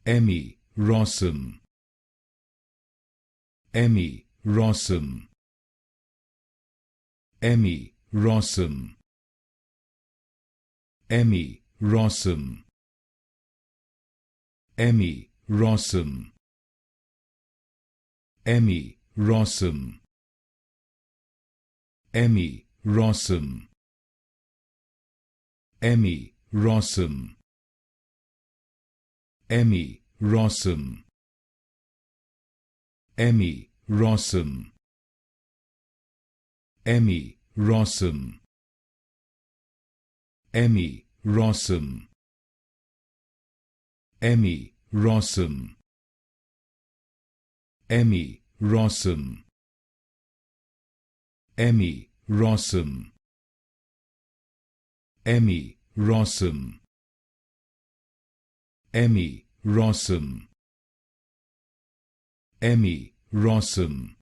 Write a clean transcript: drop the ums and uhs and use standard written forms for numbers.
Emmy Rossum, Emmy Rossum, Emmy Rossum, Emmy Rossum, Emmy Rossum, Emmy Rossum, Emmy Rossum, Emmy Rossum, Emmy Rossum, Emmy Rossum, Emmy Rossum, Emmy Rossum, Emmy Rossum, Emmy Rossum, Emmy Rossum, Emmy Rossum, Emmy Rossum, Emmy Rossum,